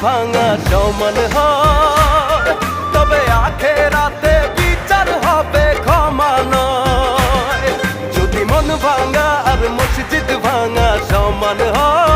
ভাঙা সমান হয়, তবে আখেরাতে বিচার হবে ক্ষমা নয়। যদি মন ভাঙা আর মসজিদ ভাঙা সমান হয়,